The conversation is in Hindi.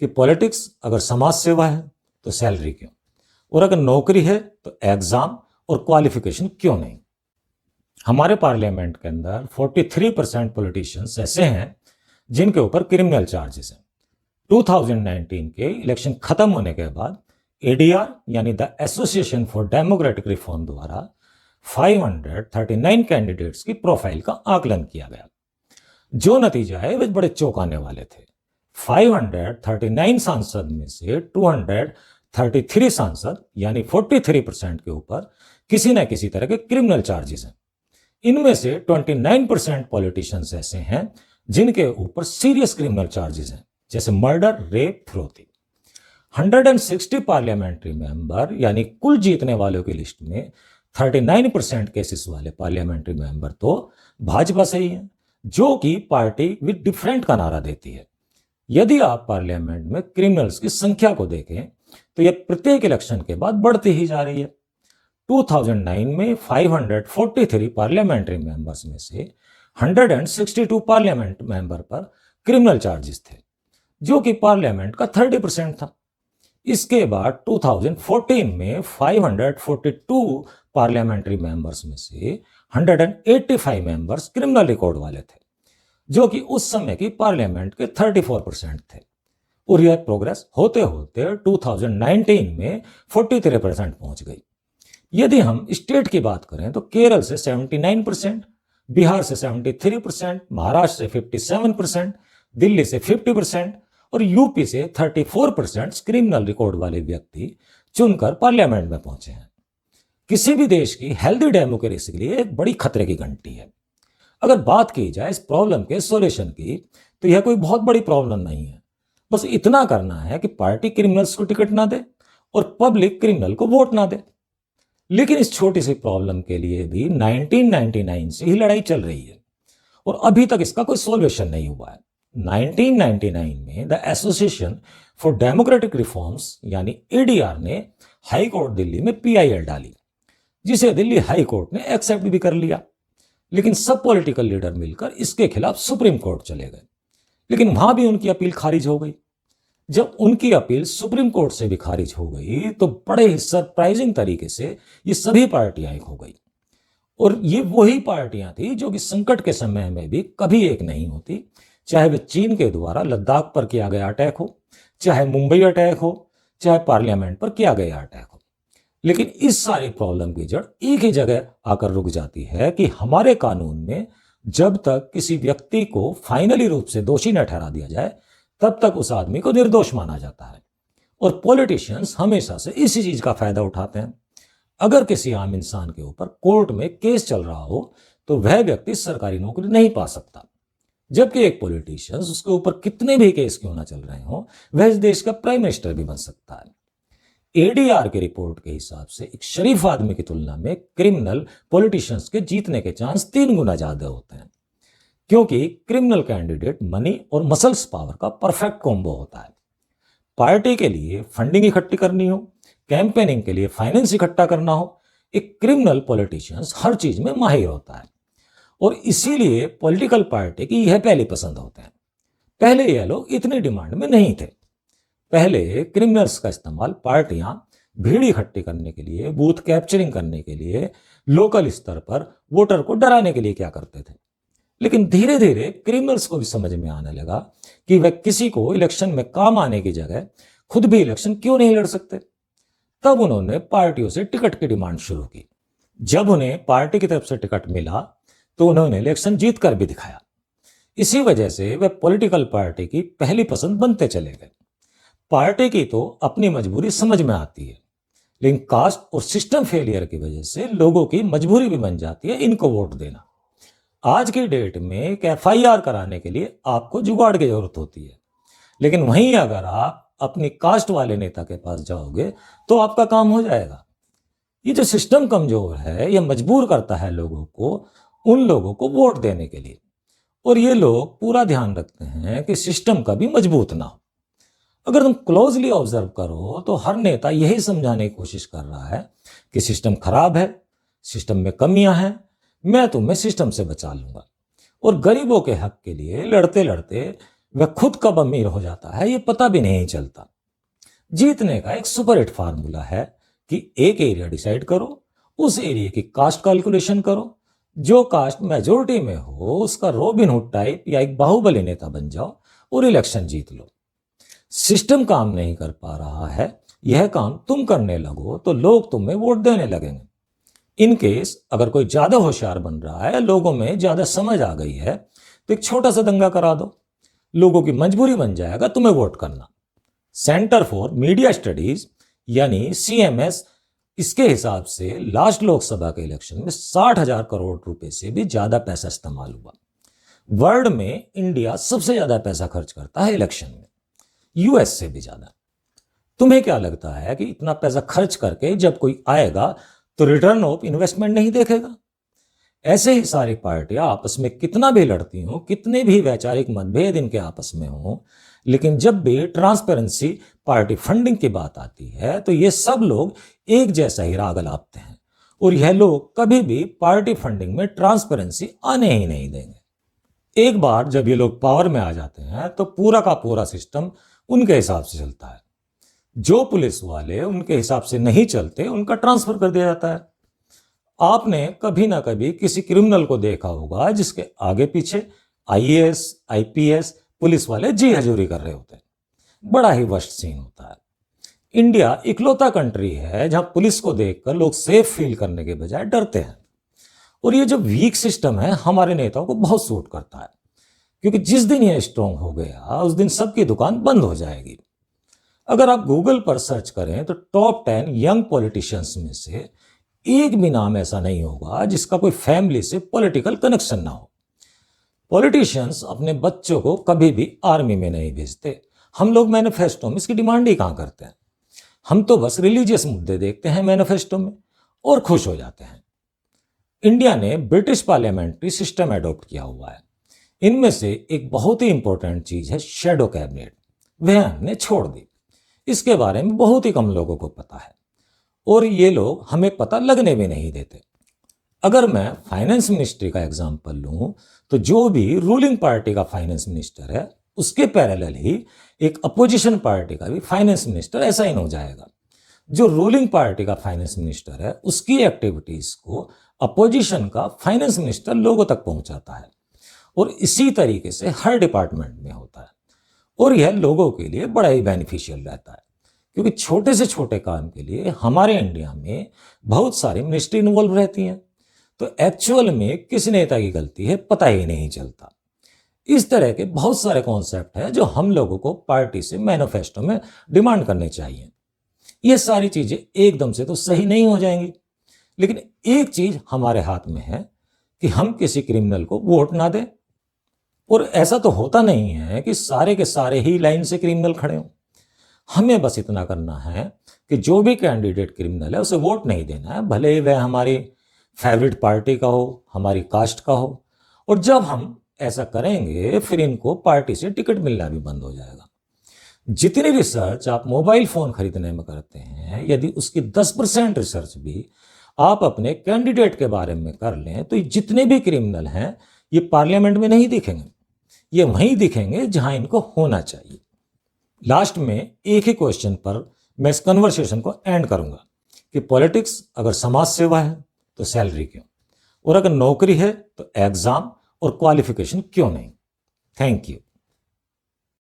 कि पॉलिटिक्स अगर समाज सेवा है तो सैलरी क्यों, और अगर नौकरी है तो एग्जाम और क्वालिफिकेशन क्यों नहीं। हमारे पार्लियामेंट के अंदर 43% पॉलिटिशियंस ऐसे हैं जिनके ऊपर क्रिमिनल चार्जेस हैं। 2019 के इलेक्शन खत्म होने के बाद एडीआर यानी the association for democratic reform द्वारा 539 कैंडिडेट्स की प्रोफाइल का आकलन किया गया। जो नतीजा है वे बड़े चौंकाने वाले थे। 539 सांसद में से 233 सांसद यानी 43% के ऊपर किसी न किसी तरह के क्रिमिनल चार्जेस हैं। इनमें से 29% पॉलिटिशियंस ऐसे हैं जिनके ऊपर सीरियस क्रिमिनल चार्जेस हैं, जैसे मर्डर, रेप, फिरौती। 160 पार्लियामेंट्री मेंबर यानी कुल जीतने वालों की लिस्ट में 39% केसेस वाले पार्लियामेंट्री मेंबर तो भाजपा से ही हैं, जो कि पार्टी विद डिफरेंट का नारा देती है। यदि आप पार्लियामेंट में क्रिमिनल्स की संख्या को देखें तो यह प्रत्येक इलेक्शन के बाद बढ़ती ही जा रही है। 2009 में 543 पार्लियामेंट्री मेंबर्स में से 162 पार्लियामेंट मेंबर पर क्रिमिनल चार्जेस थे, जो कि पार्लियामेंट का 30% था। इसके बाद 2014 में 542 पार्लियामेंट्री मेंबर्स में से 185 मेंबर्स क्रिमिनल रिकॉर्ड वाले थे, जो कि उस समय की पार्लियामेंट के 34% थे। और यह प्रोग्रेस होते होते 2019 में 43% पहुंच गई। यदि हम स्टेट की बात करें तो केरल से 79%, बिहार से 73%, महाराष्ट्र से 57%, दिल्ली से 50% और यूपी से 34% क्रिमिनल रिकॉर्ड वाले व्यक्ति चुनकर पार्लियामेंट में पहुंचे हैं। किसी भी देश की हेल्दी डेमोक्रेसी के लिए एक बड़ी खतरे की घंटी है। अगर बात की जाए इस प्रॉब्लम के सॉल्यूशन की तो यह कोई बहुत बड़ी प्रॉब्लम नहीं है। बस इतना करना है कि पार्टी क्रिमिनल्स को टिकट ना दे और पब्लिक क्रिमिनल को वोट ना दे। लेकिन इस छोटी सी प्रॉब्लम के लिए भी 1999 से ही लड़ाई चल रही है और अभी तक इसका कोई सॉल्यूशन नहीं हुआ है। 1999 में the association for democratic reforms यानी एडीआर ने हाई कोर्ट दिल्ली में पीआईएल डाली, जिसे दिल्ली हाई कोर्ट ने एक्सेप्ट भी कर लिया। लेकिन सब पॉलिटिकल लीडर मिलकर इसके खिलाफ सुप्रीम कोर्ट चले गए, लेकिन वहां भी उनकी अपील खारिज हो गई। जब उनकी अपील सुप्रीम कोर्ट से भी खारिज हो गई तो बड़े ही सरप्राइजिंग तरीके से ये सभी पार्टियां एक हो गई। और ये वही पार्टियां थी जो कि संकट के समय में भी कभी एक नहीं होती, चाहे वह चीन के द्वारा लद्दाख पर किया गया अटैक हो, चाहे मुंबई अटैक हो, चाहे पार्लियामेंट पर किया गया अटैक हो। लेकिन इस सारी प्रॉब्लम की जड़ एक ही जगह आकर रुक जाती है कि हमारे कानून में जब तक किसी व्यक्ति को फाइनली रूप से दोषी न ठहरा दिया जाए तब तक उस आदमी को निर्दोष माना जाता है। और पॉलिटिशियंस हमेशा से इसी चीज का फायदा उठाते हैं। अगर किसी आम इंसान के ऊपर कोर्ट में केस चल रहा हो तो वह व्यक्ति सरकारी नौकरी नहीं पा सकता, जबकि एक पॉलिटिशियंस उसके ऊपर कितने भी केस क्यों ना चल रहे हो वह इस देश का प्राइम मिनिस्टर भी बन सकता है। एडीआर की रिपोर्ट के हिसाब से एक शरीफ आदमी की तुलना में क्रिमिनल पॉलिटिशियंस के जीतने के चांस 3 गुना ज्यादा होते हैं, क्योंकि क्रिमिनल कैंडिडेट मनी और मसल्स पावर का परफेक्ट कॉम्बो होता है। पार्टी के लिए फंडिंग इकट्ठी करनी हो, कैंपेनिंग के लिए फाइनेंस इकट्ठा करना हो, एक क्रिमिनल पॉलिटिशियंस हर चीज में माहिर होता है। और इसीलिए पॉलिटिकल पार्टी की यह पहली पसंद होते हैं। पहले यह लोग इतनी डिमांड में नहीं थे। पहले क्रिमिनल्स का इस्तेमाल पार्टियां भीड़ इकट्ठी करने के लिए, बूथ कैप्चरिंग करने के लिए, लोकल स्तर पर वोटर को डराने के लिए क्या करते थे। लेकिन धीरे धीरे क्रिमिनल्स को भी समझ में आने लगा कि वह किसी को इलेक्शन में काम आने की जगह खुद भी इलेक्शन क्यों नहीं लड़ सकते। तब उन्होंने पार्टियों से टिकट की डिमांड शुरू की। जब उन्हें पार्टी की तरफ से टिकट मिला तो उन्होंने इलेक्शन जीत कर भी दिखाया। इसी वजह से वे पॉलिटिकल पार्टी की पहली पसंद बनते चले गए। पार्टी की तो अपनी मजबूरी समझ में आती है, लेकिन कास्ट और सिस्टम फेलियर की वजह से लोगों की मजबूरी भी बन जाती है इनको वोट देना। आज की डेट में एक एफआईआर कराने के लिए आपको जुगाड़ की जरूरत होती है, लेकिन वहीं अगर आप अपनी कास्ट वाले नेता के पास जाओगे तो आपका काम हो जाएगा। ये जो सिस्टम कमजोर है यह मजबूर करता है लोगों को उन लोगों को वोट देने के लिए, और ये लोग पूरा ध्यान रखते हैं कि सिस्टम कभी मजबूत ना हो। अगर तुम क्लोजली ऑब्जर्व करो तो हर नेता यही समझाने की कोशिश कर रहा है कि सिस्टम खराब है, सिस्टम में कमियां हैं, मैं तुम्हें सिस्टम से बचा लूंगा। और गरीबों के हक के लिए लड़ते लड़ते वह खुद कब अमीर हो जाता है ये पता भी नहीं चलता। जीतने का एक सुपर हिट फार्मूला है कि एक एरिया डिसाइड करो, उस एरिया की कास्ट कैलकुलेशन करो, जो कास्ट मेजोरिटी में हो उसका रॉबिन हुड टाइप या एक बाहुबली नेता बन जाओ और इलेक्शन जीत लो। सिस्टम काम नहीं कर पा रहा है, यह काम तुम करने लगो तो लोग तुम्हें वोट देने लगेंगे। इन केस अगर कोई ज्यादा होशियार बन रहा है, लोगों में ज्यादा समझ आ गई है, तो एक छोटा सा दंगा करा दो, लोगों की मजबूरी बन जाएगा तुम्हें वोट करना। सेंटर फॉर मीडिया स्टडीज यानी CMS, इसके हिसाब से लास्ट लोकसभा के इलेक्शन में 60,000 करोड़ रुपए से भी ज्यादा पैसा इस्तेमाल हुआ। वर्ल्ड में इंडिया सबसे ज्यादा पैसा खर्च करता है इलेक्शन में, US से भी ज्यादा। तुम्हें क्या लगता है कि इतना पैसा खर्च करके जब कोई आएगा तो रिटर्न ऑफ इन्वेस्टमेंट नहीं देखेगा? ऐसे ही सारी पार्टियां आपस में कितना भी लड़ती हों, कितने भी वैचारिक मतभेद इनके आपस में हों, लेकिन जब भी ट्रांसपेरेंसी पार्टी फंडिंग की बात आती है तो ये सब लोग एक जैसा ही राग अलापते हैं और यह लोग कभी भी पार्टी फंडिंग में ट्रांसपेरेंसी आने ही नहीं देंगे। एक बार जब ये लोग पावर में आ जाते हैं तो पूरा का पूरा सिस्टम उनके हिसाब से चलता है। जो पुलिस वाले उनके हिसाब से नहीं चलते उनका ट्रांसफर कर दिया जाता है। आपने कभी ना कभी किसी क्रिमिनल को देखा होगा जिसके आगे पीछे IAS IPS पुलिस वाले जी हजूरी कर रहे होते हैं। बड़ा ही वर्स्ट सीन होता है। इंडिया इकलौता कंट्री है जहां पुलिस को देखकर लोग सेफ फील करने के बजाय डरते हैं। और ये जो वीक सिस्टम है हमारे नेताओं को बहुत सूट करता है, क्योंकि जिस दिन ये स्ट्रांग हो गया उस दिन सबकी दुकान बंद हो जाएगी। अगर आप गूगल पर सर्च करें तो टॉप 10 यंग पॉलिटिशियंस में से एक भी नाम ऐसा नहीं होगा जिसका कोई फैमिली से पॉलिटिकल कनेक्शन ना हो। पॉलिटिशियंस अपने बच्चों को कभी भी आर्मी में नहीं भेजते। हम लोग मैनिफेस्टो में इसकी डिमांड ही कहां करते हैं? हम तो बस रिलीजियस मुद्दे देखते हैं मैनिफेस्टो में और खुश हो जाते हैं। इंडिया ने ब्रिटिश पार्लियामेंट्री सिस्टम एडॉप्ट किया हुआ है। इनमें से एक बहुत ही इंपॉर्टेंट चीज है शैडो कैबिनेट, वह हमने छोड़ दी। इसके बारे में बहुत ही कम लोगों को पता है और ये लोग हमें पता लगने भी नहीं देते। अगर मैं फाइनेंस मिनिस्ट्री का एग्जांपल लूं तो जो भी रूलिंग पार्टी का फाइनेंस मिनिस्टर है उसके पैरेलल ही एक अपोजिशन पार्टी का भी फाइनेंस मिनिस्टर असाइन हो जाएगा। जो रूलिंग पार्टी का फाइनेंस मिनिस्टर है उसकी एक्टिविटीज को अपोजिशन का फाइनेंस मिनिस्टर लोगों तक पहुंचाता है और इसी तरीके से हर डिपार्टमेंट में होता है। और यह लोगों के लिए बड़ा ही बेनिफिशियल रहता है, क्योंकि छोटे से छोटे काम के लिए हमारे इंडिया में बहुत सारी मिनिस्ट्री इन्वॉल्व रहती हैं, तो एक्चुअल में किस नेता की गलती है पता ही नहीं चलता। इस तरह के बहुत सारे कॉन्सेप्ट हैं जो हम लोगों को पार्टी से मैनिफेस्टो में डिमांड करने चाहिए। ये सारी चीजें एकदम से तो सही नहीं हो जाएंगी, लेकिन एक चीज हमारे हाथ में है कि हम किसी क्रिमिनल को वोट ना दें। और ऐसा तो होता नहीं है कि सारे के सारे ही लाइन से क्रिमिनल खड़े हों। हमें बस इतना करना है कि जो भी कैंडिडेट क्रिमिनल है उसे वोट नहीं देना है, भले ही वह हमारी फेवरेट पार्टी का हो, हमारी कास्ट का हो। और जब हम ऐसा करेंगे फिर इनको पार्टी से टिकट मिलना भी बंद हो जाएगा। जितनी रिसर्च आप मोबाइल फोन खरीदने में करते हैं, यदि उसकी 10% रिसर्च भी आप अपने कैंडिडेट के बारे में कर लें तो ये जितने भी क्रिमिनल हैं ये पार्लियामेंट में नहीं दिखेंगे, ये वहीं दिखेंगे जहां इनको होना चाहिए। लास्ट में एक ही क्वेश्चन पर मैं इस कन्वर्सेशन को एंड करूंगा कि पॉलिटिक्स अगर समाज सेवा है तो सैलरी क्यों, और अगर नौकरी है तो एग्जाम और क्वालिफिकेशन क्यों नहीं? Thank you.